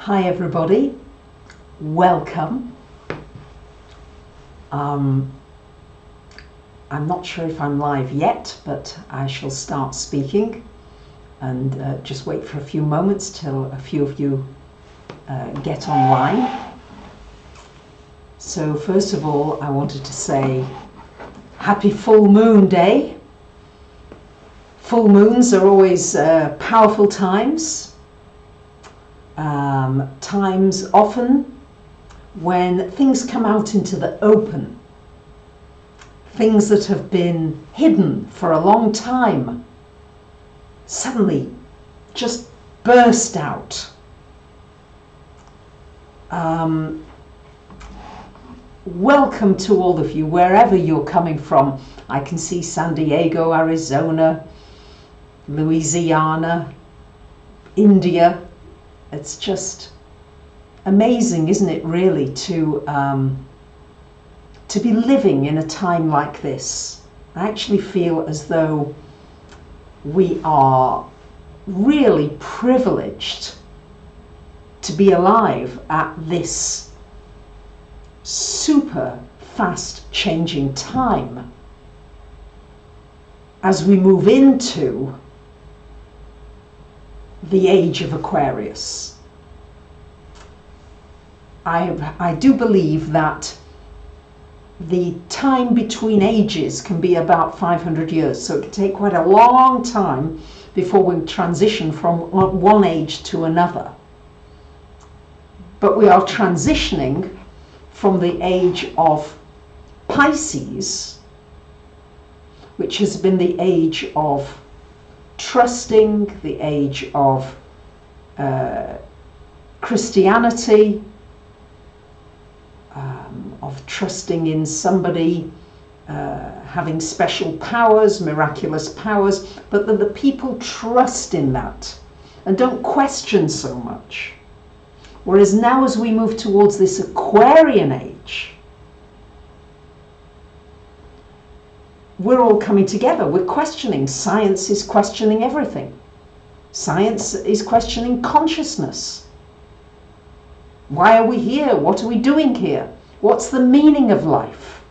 Hi everybody, welcome. I'm not sure if I'm live yet, but I shall start speaking and just wait for a few moments till a few of you get online. So first of all, I wanted to say happy full moon day. Full moons are always powerful times. Times often when things come out into the open, things that have been hidden for a long time suddenly just burst out. Welcome to all of you, wherever you're coming from. I can see San Diego, Arizona, Louisiana, India. It's just amazing, isn't it, really, to be living in a time like this. I actually feel as though we are really privileged to be alive at this super fast changing time as we move into the age of Aquarius. I do believe that the time between ages can be about 500 years, so it can take quite a long time before we transition from one age to another. But we are transitioning from the age of Pisces, which has been the age of trusting, the age of Christianity, of trusting in somebody having special powers, miraculous powers, but that the people trust in that and don't question so much. Whereas now, as we move towards this Aquarian age, we're all coming together. We're questioning. Science is questioning everything. Science is questioning consciousness. Why are we here? What are we doing here? What's the meaning of life?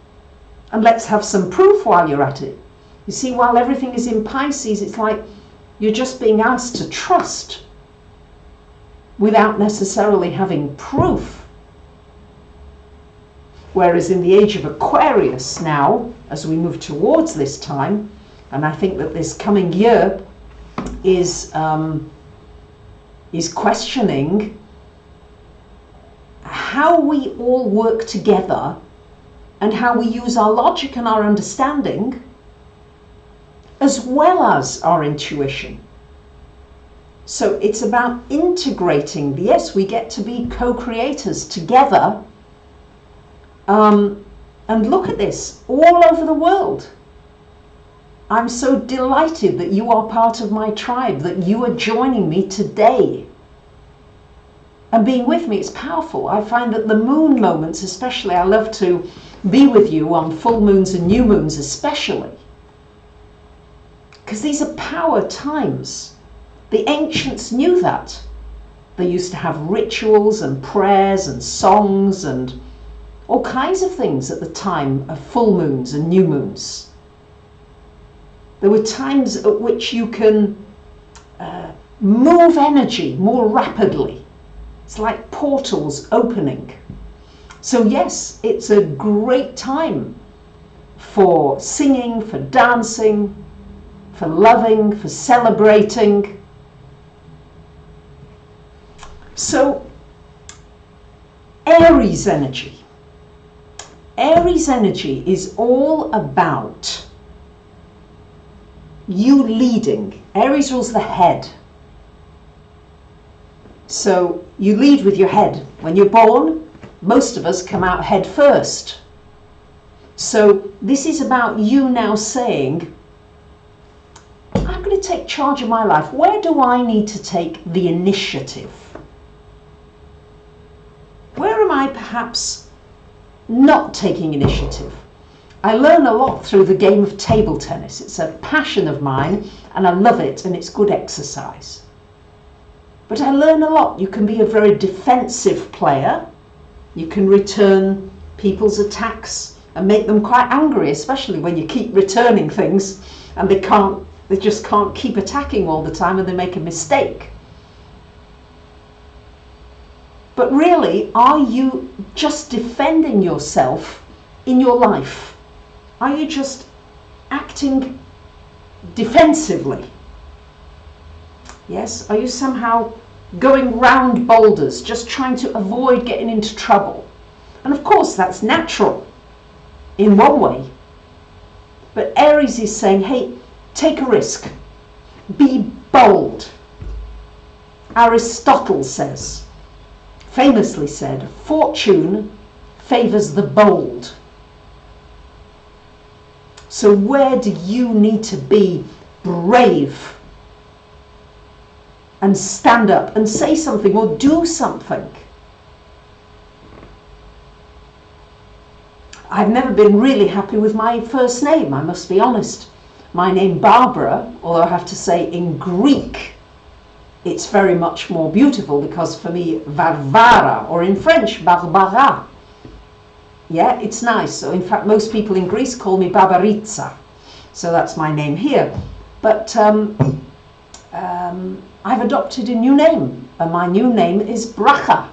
And let's have some proof while you're at it. You see, while everything is in Pisces, it's like you're just being asked to trust without necessarily having proof. Whereas in the age of Aquarius now, as we move towards this time, and I think that this coming year is questioning how we all work together and how we use our logic and our understanding as well as our intuition. So it's about integrating. Yes, we get to be co-creators together. And look at this all over the world. I'm so delighted that you are part of my tribe, that you are joining me today and being with me. It's powerful. I find that the moon moments especially, I love to be with you on full moons and new moons especially, because these are power times. The ancients knew that. They used to have rituals and prayers and songs and all kinds of things at the time of full moons and new moons. There were times at which you can move energy more rapidly. It's like portals opening. So yes, it's a great time for singing, for dancing, for loving, for celebrating. So Aries energy. Aries energy is all about you leading. Aries rules the head. So you lead with your head. When you're born, most of us come out head first. So this is about you now saying, I'm going to take charge of my life. Where do I need to take the initiative? Where am I perhaps not taking initiative? I learn a lot through the game of table tennis. It's a passion of mine and I love it, and it's good exercise. But I learn a lot. You can be a very defensive player. You can return people's attacks and make them quite angry, especially when you keep returning things and they just can't keep attacking all the time and they make a mistake. But really, are you just defending yourself in your life? Are you just acting defensively? Yes? Are you somehow going round boulders, just trying to avoid getting into trouble? And of course, that's natural in one way. But Aries is saying, hey, take a risk. Be bold. Aristotle says, famously said, fortune favours the bold. So where do you need to be brave and stand up and say something or do something? I've never been really happy with my first name, I must be honest. My name Barbara, although I have to say in Greek, it's very much more beautiful, because for me, Varvara, or in French, Barbara. Yeah, it's nice. So in fact, most people in Greece call me Barbaritsa. So that's my name here. But I've adopted a new name, and my new name is Bxxx,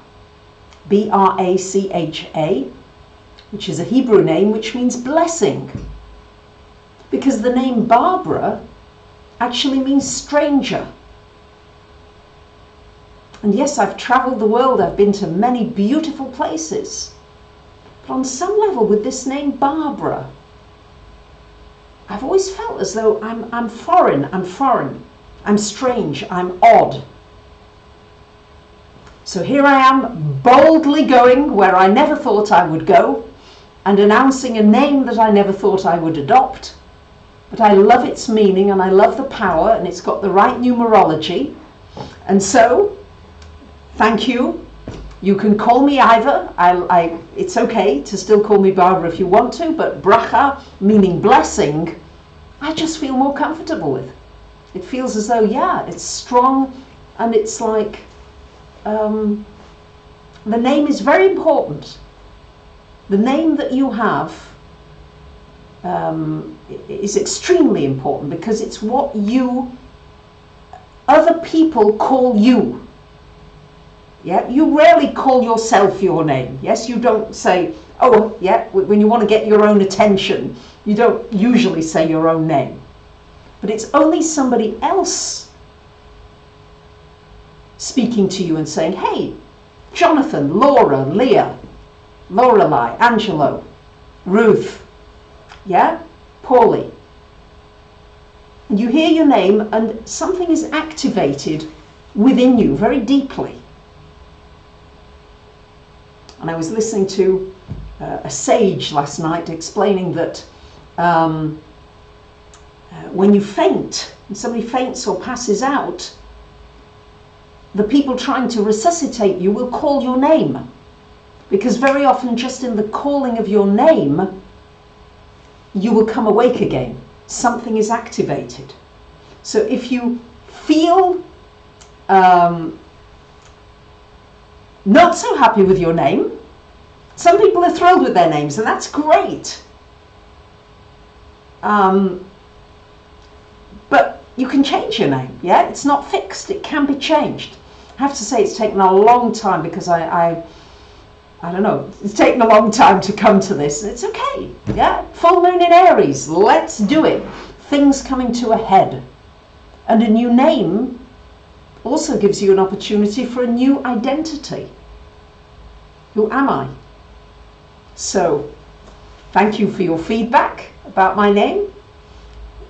B-R-A-C-H-A, which is a Hebrew name which means blessing. Because the name Barbara actually means stranger. And yes, I've travelled the world, I've been to many beautiful places. But on some level with this name Barbara, I've always felt as though I'm foreign, I'm strange, I'm odd. So here I am, boldly going where I never thought I would go, and announcing a name that I never thought I would adopt. But I love its meaning, and I love the power, and it's got the right numerology. And so, thank you. You can call me either. It's okay to still call me Barbara if you want to, but Bxxx, meaning blessing, I just feel more comfortable with. It feels as though, yeah, it's strong, and it's like, the name is very important. The name that you have is extremely important, because it's what other people call you. Yeah, you rarely call yourself your name. Yes, you don't say, oh, yeah, when you want to get your own attention, you don't usually say your own name. But it's only somebody else speaking to you and saying, hey, Jonathan, Laura, Leah, Lorelei, Angelo, Ruth, yeah, Paulie. And you hear your name and something is activated within you very deeply. And I was listening to a sage last night explaining that when you faint, and somebody faints or passes out, the people trying to resuscitate you will call your name. Because very often just in the calling of your name, you will come awake again. Something is activated. So if you feel not so happy with your name, some people are thrilled with their names, and that's great. But you can change your name, yeah? It's not fixed, it can be changed. I have to say it's taken a long time, because I don't know, it's taken a long time to come to this. It's okay, yeah? Full moon in Aries, let's do it. Things coming to a head. And a new name also gives you an opportunity for a new identity. Who am I? So, thank you for your feedback about my name.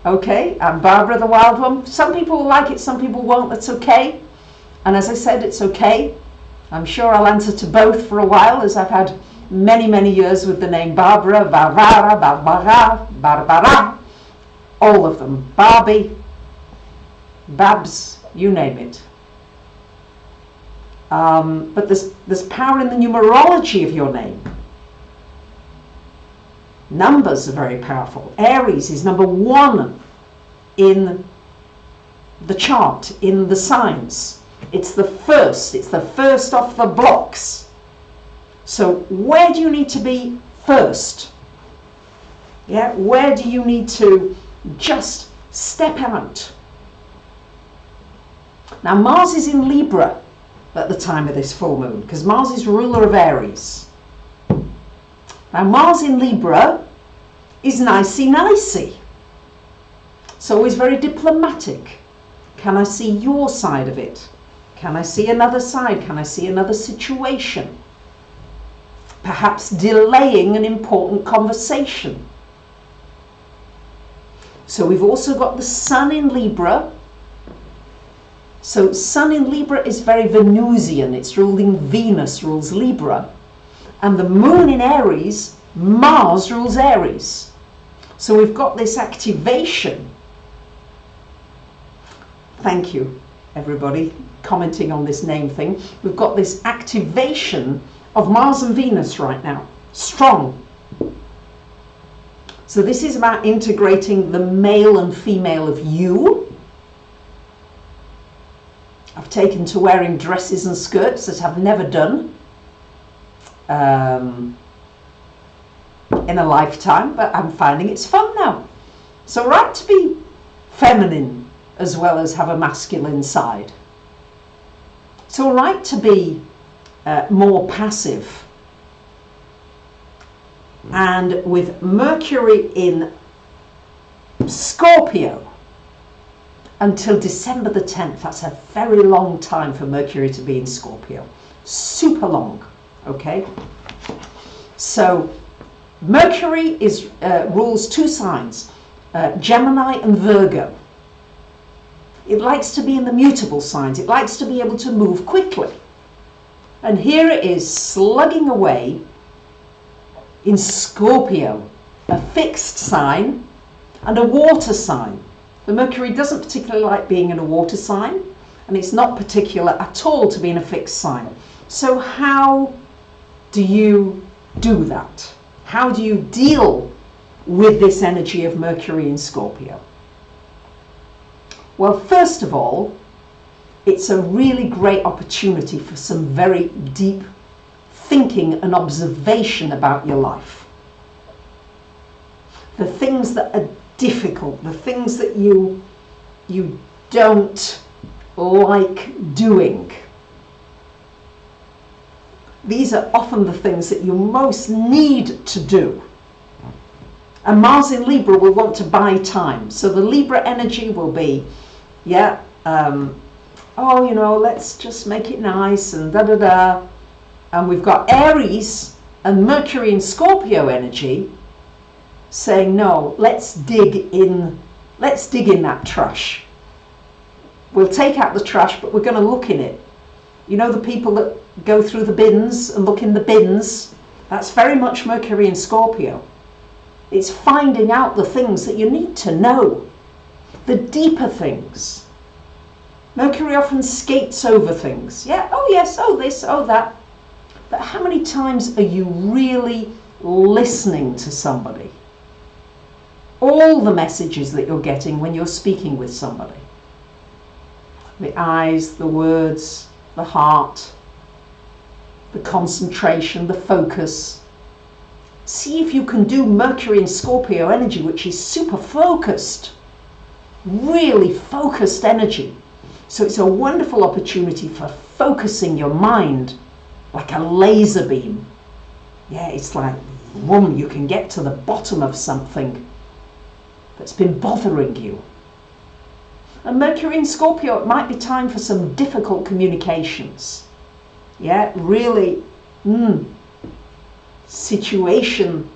Okay, I'm Barbara the Wild One. Some people will like it, some people won't, that's okay. And as I said, it's okay. I'm sure I'll answer to both for a while, as I've had many years with the name Barbara, Varvara, Barbara, Barbara, all of them. Barbie, Babs, you name it. But there's power in the numerology of your name. Numbers are very powerful. Aries is number 1 in the chart, in the signs. It's the first off the blocks. So where do you need to be first? Yeah, where do you need to just step out? Now Mars is in Libra at the time of this full moon, because Mars is ruler of Aries. Now Mars in Libra is nicey-nicey. It's always very diplomatic. Can I see your side of it? Can I see another side? Can I see another situation? Perhaps delaying an important conversation. So we've also got the Sun in Libra. So Sun in Libra is very Venusian. It's ruling Venus, rules Libra. And the Moon in Aries, Mars rules Aries. So we've got this activation. Thank you, everybody, commenting on this name thing. We've got this activation of Mars and Venus right now. Strong. So this is about integrating the male and female of you. I've taken to wearing dresses and skirts that I've never done in a lifetime, but I'm finding it's fun now. So right to be feminine as well as have a masculine side. It's all right to be more passive. And with Mercury in Scorpio until December the 10th, that's a very long time for Mercury to be in Scorpio. Super long, okay? So Mercury is rules two signs, Gemini and Virgo. It likes to be in the mutable signs. It likes to be able to move quickly. And here it is slugging away in Scorpio, a fixed sign and a water sign. The Mercury doesn't particularly like being in a water sign, and it's not particular at all to be in a fixed sign. So how do you do that? How do you deal with this energy of Mercury in Scorpio? Well, first of all, it's a really great opportunity for some very deep thinking and observation about your life. The things that are difficult, the things that you don't like doing. These are often the things that you most need to do. And Mars in Libra will want to buy time. So the Libra energy will be, yeah, oh, you know, let's just make it nice and da-da-da. And we've got Aries and Mercury in Scorpio energy saying, no, let's dig in that trash. We'll take out the trash, but we're going to look in it. You know, the people that go through the bins and look in the bins, that's very much Mercury in Scorpio. It's finding out the things that you need to know, the deeper things. Mercury often skates over things. Yeah, oh yes, oh this, oh that. But how many times are you really listening to somebody? All the messages that you're getting when you're speaking with somebody. The eyes, the words, the heart, the concentration, the focus. See if you can do Mercury in Scorpio energy, which is super focused, really focused energy. So it's a wonderful opportunity for focusing your mind like a laser beam. Yeah, it's like, boom, you can get to the bottom of something that's been bothering you. And Mercury in Scorpio, it might be time for some difficult communications. Yeah, really, situation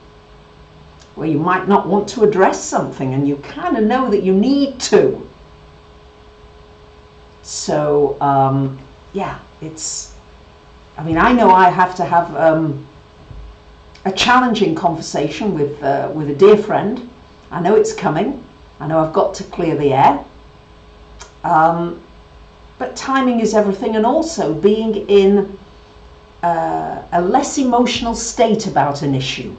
where you might not want to address something and you kind of know that you need to. So, yeah, it's, I mean, I know I have to have a challenging conversation with a dear friend. I know it's coming. I know I've got to clear the air. But timing is everything, and also being in a less emotional state about an issue.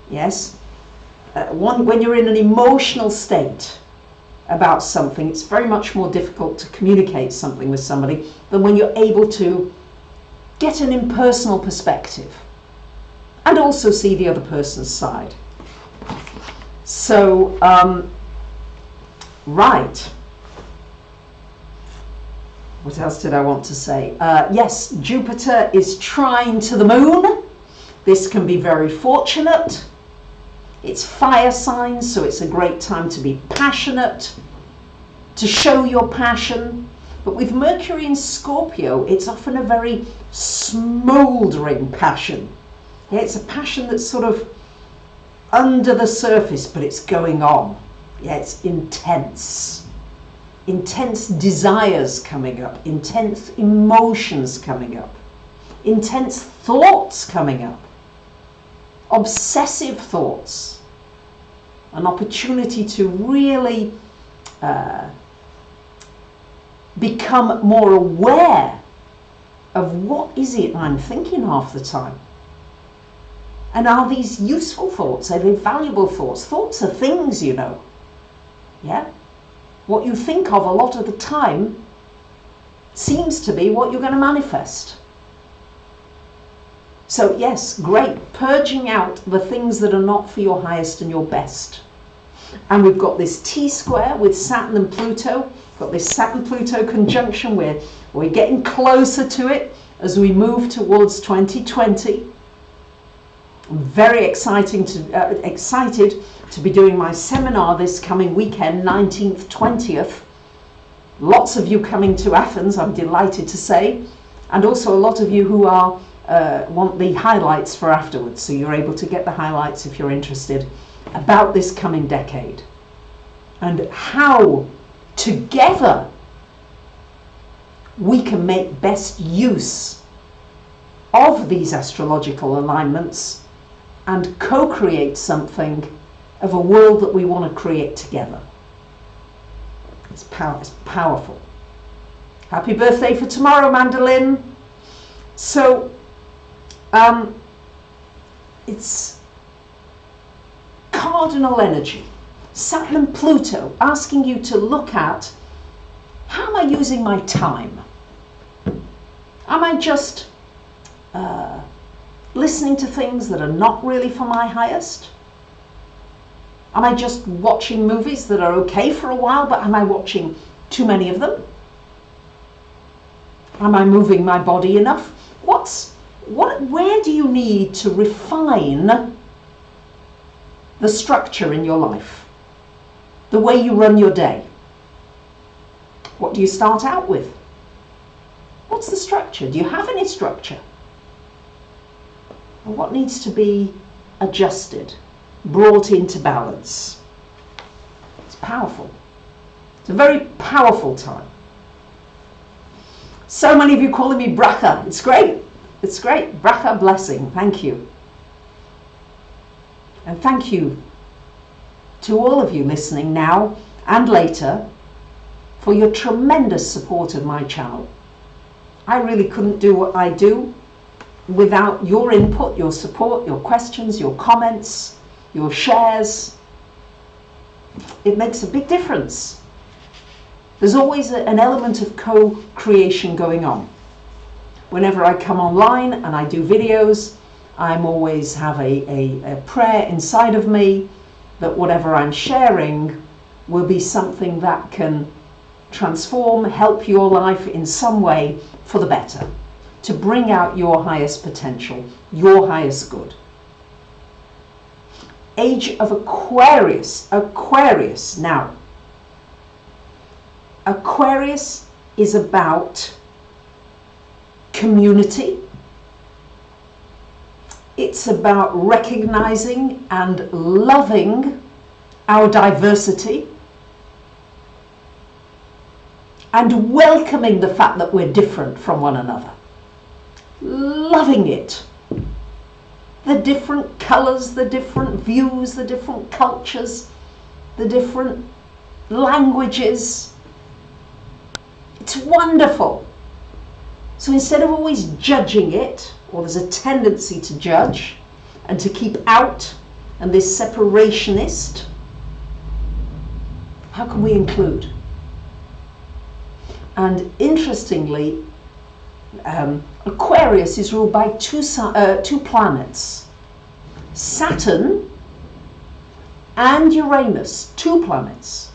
Yes? When you're in an emotional state, about something, it's very much more difficult to communicate something with somebody than when you're able to get an impersonal perspective and also see the other person's side. So, right. What else did I want to say? Yes, Jupiter is trine to the moon. This can be very fortunate. It's fire signs, so it's a great time to be passionate, to show your passion. But with Mercury in Scorpio, it's often a very smouldering passion. Yeah, it's a passion that's sort of under the surface, but it's going on. Yeah, it's intense. Intense desires coming up, intense emotions coming up, intense thoughts coming up, obsessive thoughts, an opportunity to really become more aware of what is it I'm thinking half the time. And are these useful thoughts? Are they valuable thoughts? Thoughts are things, you know. Yeah? What you think of a lot of the time seems to be what you're going to manifest. So yes, great. Purging out the things that are not for your highest and your best. And we've got this T-square with Saturn and Pluto. Got this Saturn-Pluto conjunction where we're getting closer to it as we move towards 2020. I'm very excited to be doing my seminar this coming weekend, 19th, 20th. Lots of you coming to Athens, I'm delighted to say, and also a lot of you who are want the highlights for afterwards, so you're able to get the highlights if you're interested about this coming decade and how together we can make best use of these astrological alignments and co-create something of a world that we want to create together. It's powerful. Happy birthday for tomorrow, Mandolin. So it's cardinal energy. Saturn and Pluto asking you to look at, how am I using my time? Am I just listening to things that are not really for my highest? Am I just watching movies that are okay for a while, but am I watching too many of them? Am I moving my body enough? Where do you need to refine the structure in your life? The way you run your day? What do you start out with? What's the structure? Do you have any structure? And what needs to be adjusted, brought into balance? It's powerful. It's a very powerful time. So many of you calling me Bxxx. It's great. It's great. Bxxx, blessing. Thank you. And thank you to all of you listening now and later for your tremendous support of my channel. I really couldn't do what I do without your input, your support, your questions, your comments, your shares. It makes a big difference. There's always an element of co-creation going on. Whenever I come online and I do videos, I'm always have a prayer inside of me that whatever I'm sharing will be something that can transform, help your life in some way for the better, to bring out your highest potential, your highest good. Age of Aquarius. Aquarius. Now, Aquarius is about community. It's about recognizing and loving our diversity and welcoming the fact that we're different from one another. Loving it. The different colors, the different views, the different cultures, the different languages. It's wonderful. So instead of always judging it, or there's a tendency to judge and to keep out and this separationist, How can we include? And interestingly, Aquarius is ruled by two planets, Saturn and Uranus, two planets.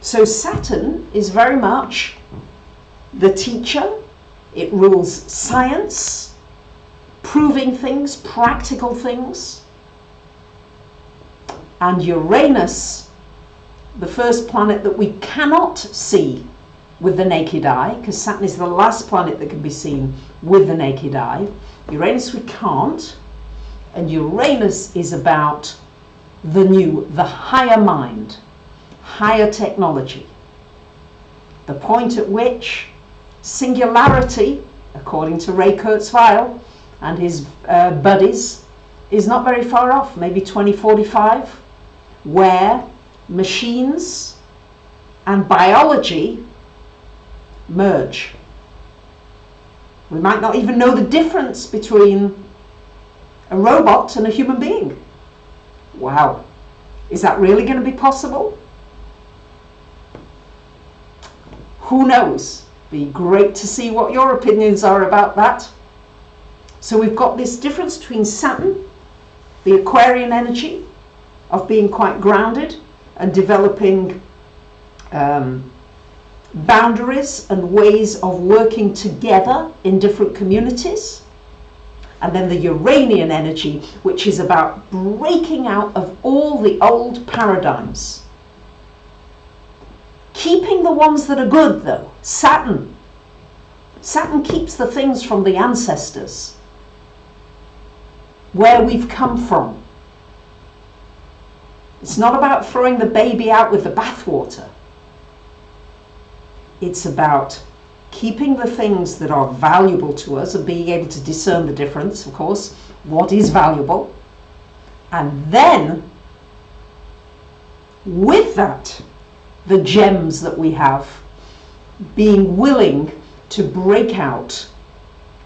So Saturn is very much the teacher. It rules science, proving things, practical things. And Uranus, the first planet that we cannot see with the naked eye, because Saturn is the last planet that can be seen with the naked eye. Uranus we can't, and Uranus is about the higher mind, higher technology, the point at which singularity, according to Ray Kurzweil and his buddies, is not very far off, maybe 2045, where machines and biology merge. We might not even know the difference between a robot and a human being. Wow, is that really going to be possible? Who knows? Be great to see what your opinions are about that. So we've got this difference between Saturn, the Aquarian energy of being quite grounded and developing boundaries and ways of working together in different communities, and then the Uranian energy, which is about breaking out of all the old paradigms, keeping the ones that are good. Though Saturn keeps the things from the ancestors, where we've come from. It's not about throwing the baby out with the bathwater. It's about keeping the things that are valuable to us and being able to discern the difference, of course, what is valuable. And then, with that, the gems that we have, being willing to break out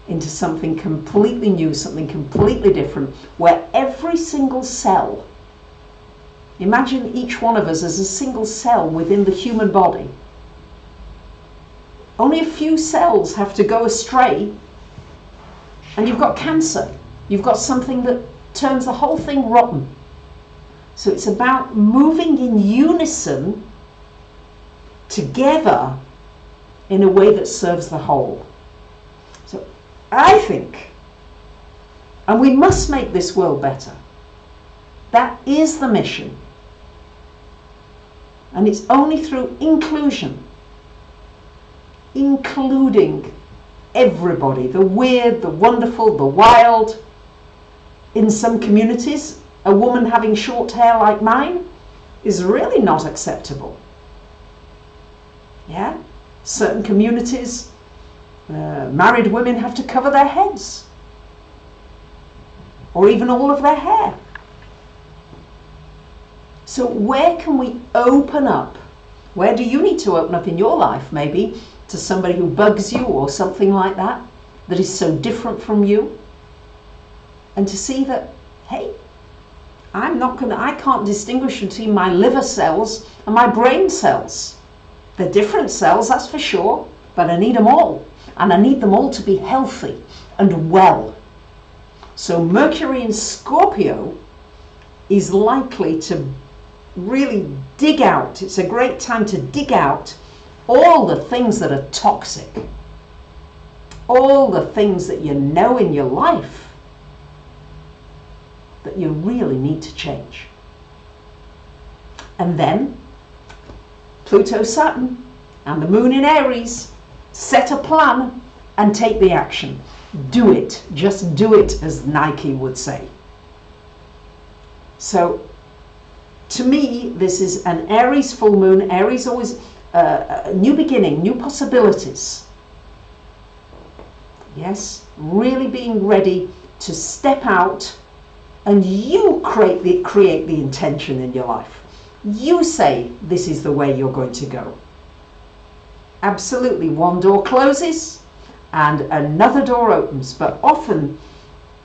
into something completely new, something completely different, where every single cell, imagine each one of us as a single cell within the human body. Only a few cells have to go astray and you've got cancer. You've got something that turns the whole thing rotten. So it's about moving in unison together in a way that serves the whole. So I think, and we must make this world better. That is the mission. And it's only through inclusion, including everybody, the weird, the wonderful, the wild. In some communities, a woman having short hair like mine is really not acceptable. Yeah? Certain communities, married women have to cover their heads, or even all of their hair. So where can we open up? Where do you need to open up in your life, maybe, to somebody who bugs you or something like that, that is so different from you? And to see that, hey, I can't distinguish between my liver cells and my brain cells. They're different cells, that's for sure, but I need them all. And I need them all to be healthy and well. So Mercury in Scorpio is likely to really dig out. It's a great time to dig out all the things that are toxic, all the things that you know in your life that you really need to change. And then Pluto, Saturn, and the Moon in Aries set a plan and take the action. Do it. Just do it, as Nike would say. So, to me, this is an Aries full moon. Aries always a new beginning, new possibilities. Yes, really being ready to step out, and you create the intention in your life. You say this is the way you're going to go. Absolutely, one door closes and another door opens, but often,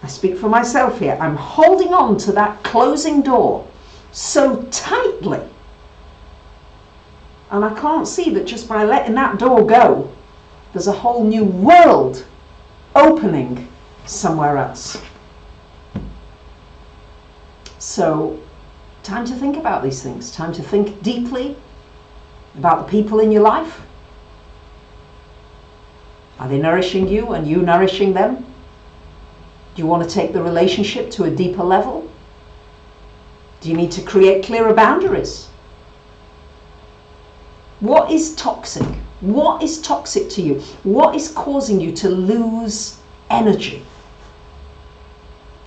I speak for myself here, I'm holding on to that closing door so tightly And I can't see that just by letting that door go, there's a whole new world opening somewhere else. So, time to think about these things. Time to think deeply about the people in your life. Are they nourishing you and you nourishing them? Do you want to take the relationship to a deeper level? Do you need to create clearer boundaries? What is toxic? What is toxic to you? What is causing you to lose energy?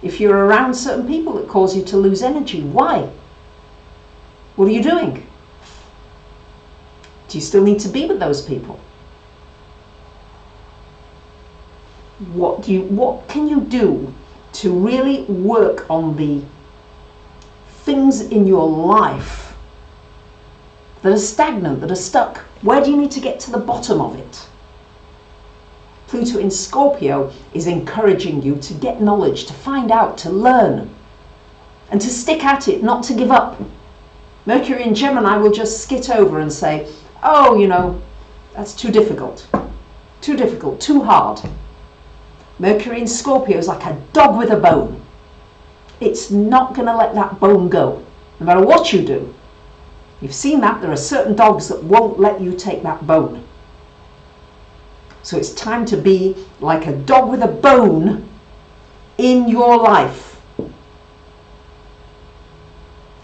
If you're around certain people that cause you to lose energy, why? What are you doing? Do you still need to be with those people? What can you do to really work on the things in your life that are stagnant, that are stuck? Where do you need to get to the bottom of it? Pluto in Scorpio is encouraging you to get knowledge, to find out, to learn, and to stick at it, not to give up. Mercury in Gemini will just skit over and say, oh, you know, that's too difficult, too hard. Mercury in Scorpio is like a dog with a bone. It's not going to let that bone go, no matter what you do. You've seen that. There are certain dogs that won't let you take that bone. So it's time to be like a dog with a bone in your life.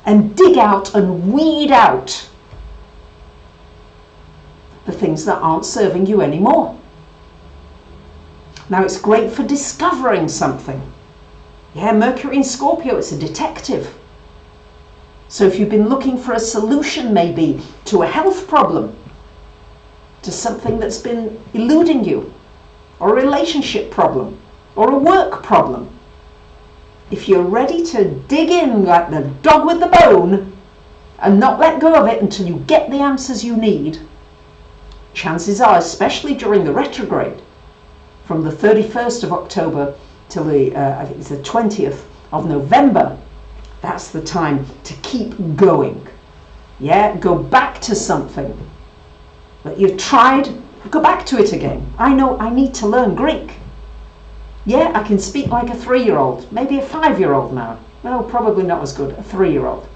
And dig out and weed out the things that aren't serving you anymore. Now, it's great for discovering something. Yeah, Mercury in Scorpio, it's a detective. So if you've been looking for a solution maybe to a health problem, to something that's been eluding you, or a relationship problem, or a work problem, if you're ready to dig in like the dog with the bone and not let go of it until you get the answers you need, chances are, especially during the retrograde, from the 31st of October till I think it's the 20th of November, that's the time to keep going. Yeah, go back to something that you've tried, go back to it again. I know I need to learn Greek. Yeah, I can speak like a 3-year-old, maybe a 5-year-old now. No, probably not as good, a 3-year-old.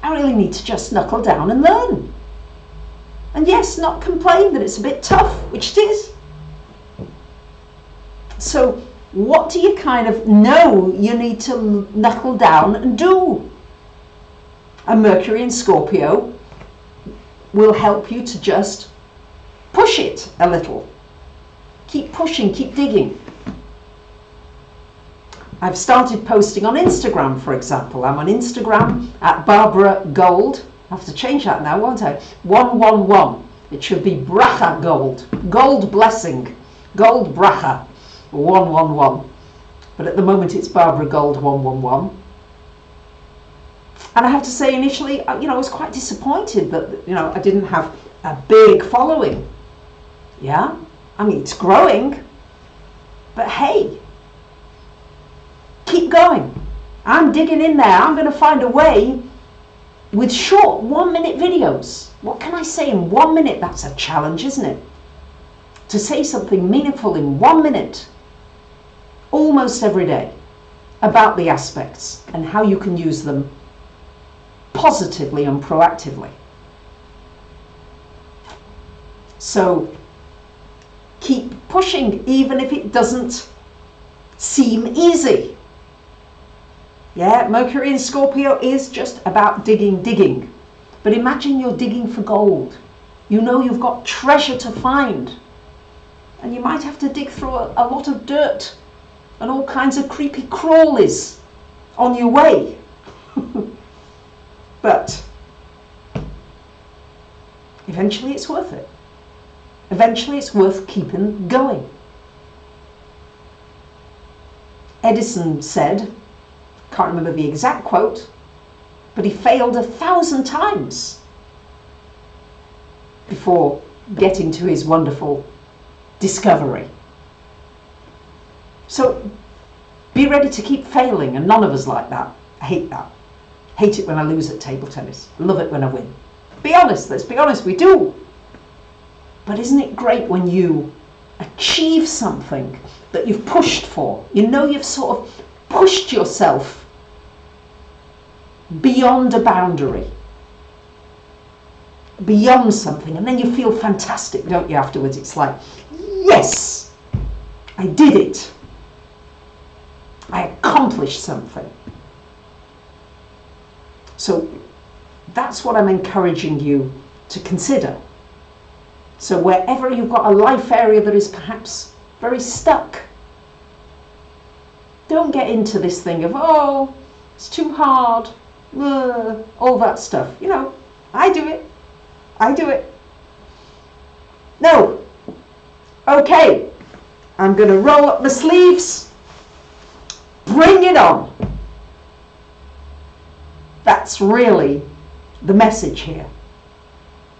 I really need to just knuckle down and learn. And yes, not complain that it's a bit tough, which it is. So what do you kind of know you need to knuckle down and do? And Mercury in Scorpio will help you to just push it a little. Keep pushing, keep digging. I've started posting on Instagram, for example. I'm on Instagram at Barbara Gold. I have to change that now, won't I? 111. It should be Bracha Gold. Gold blessing. Gold Bracha. 111. But at the moment it's Barbara Gold 111. And I have to say, initially, I was quite disappointed that, I didn't have a big following. Yeah? I mean, it's growing. But hey, keep going. I'm digging in there. I'm going to find a way with short 1-minute videos. What can I say in 1 minute? That's a challenge, isn't it? To say something meaningful in 1 minute, almost every day, about the aspects and how you can use them positively and proactively. So keep pushing, even if it doesn't seem easy. Yeah, Mercury in Scorpio is just about digging. But imagine you're digging for gold. You know you've got treasure to find. And you might have to dig through a lot of dirt and all kinds of creepy crawlies on your way. But eventually it's worth it. Eventually it's worth keeping going. Edison said, can't remember the exact quote, but he failed 1,000 times before getting to his wonderful discovery. So be ready to keep failing, and none of us like that. I hate that. Hate it when I lose at table tennis. Love it when I win. Be honest, let's be honest, we do. But isn't it great when you achieve something that you've pushed for? You know, you've sort of pushed yourself beyond a boundary, beyond something, and then you feel fantastic, don't you, afterwards? It's like, yes, I did it. I accomplished something. So that's what I'm encouraging you to consider. So wherever you've got a life area that is perhaps very stuck, don't get into this thing of, oh, it's too hard, all that stuff. You know, I do it. No. Okay, I'm going to roll up the sleeves. Bring it on. That's really the message here.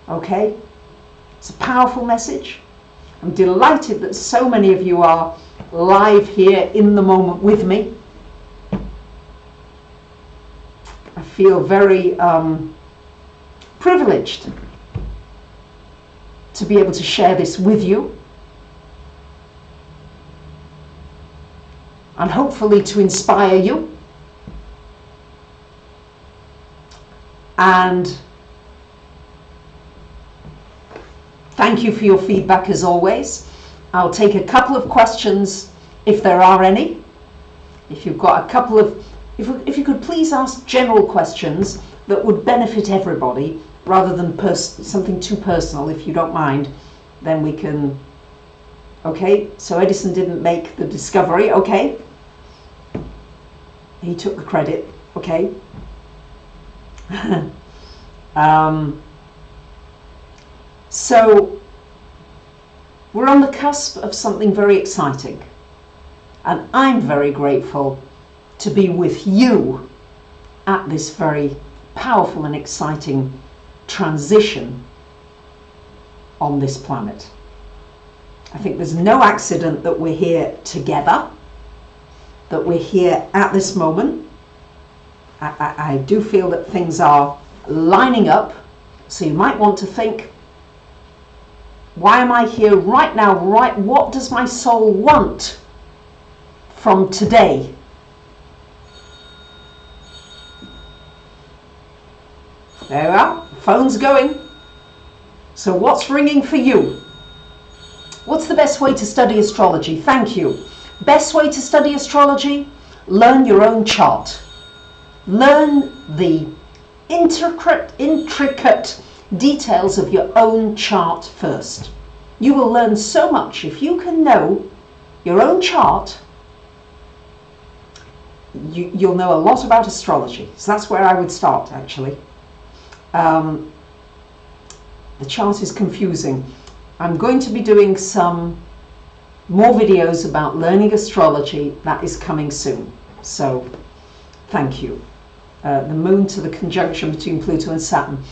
Okay? It's a powerful message. I'm delighted that so many of you are live here in the moment with me. I feel very privileged to be able to share this with you, and hopefully to inspire you. And thank you for your feedback as always. I'll take a couple of questions if there are any. If you've got a couple of, if you could please ask general questions that would benefit everybody rather than something too personal, if you don't mind, then we can. Okay, so Edison didn't make the discovery, okay. He took the credit, okay. So we're on the cusp of something very exciting, and I'm very grateful to be with you at this very powerful and exciting transition on this planet. I think there's no accident that we're here together, that we're here at this moment. I do feel that things are lining up, so you might want to think, why am I here right now? What does my soul want from today? There we are, phone's going. So what's ringing for you? What's the best way to study astrology? Thank you. Best way to study astrology? Learn your own chart. Learn the intricate details of your own chart first. You will learn so much. If you can know your own chart, you'll know a lot about astrology. So that's where I would start, actually. The chart is confusing. I'm going to be doing some more videos about learning astrology. That is coming soon. So thank you. The moon to the conjunction between Pluto and Saturn.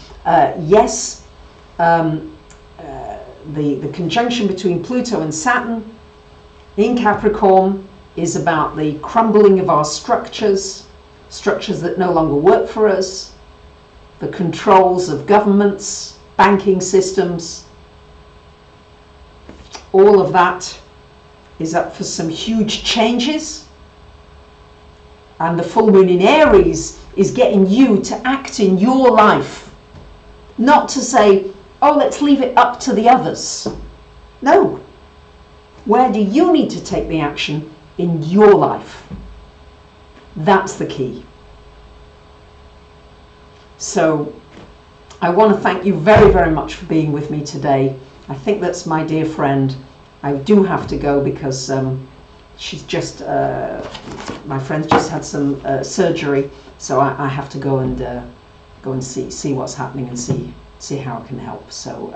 Yes, the conjunction between Pluto and Saturn in Capricorn is about the crumbling of our structures that no longer work for us, the controls of governments, banking systems. All of that is up for some huge changes. And the full moon in Aries is getting you to act in your life. Not to say, oh, let's leave it up to the others. No. Where do you need to take the action in your life? That's the key. So I want to thank you very, very much for being with me today. I think that's my dear friend. I do have to go because she's just, my friend's just had some surgery, so I have to go and see what's happening and see how I can help. So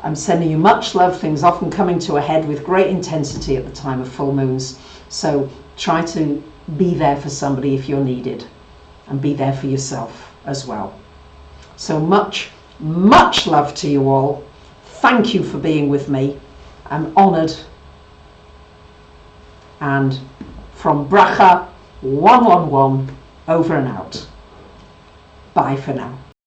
I'm sending you much love. Things often coming to a head with great intensity at the time of full moons. So try to be there for somebody if you're needed, and be there for yourself as well. So much, much love to you all. Thank you for being with me. I'm honoured. And from Bxxx 111, over and out. Bye for now.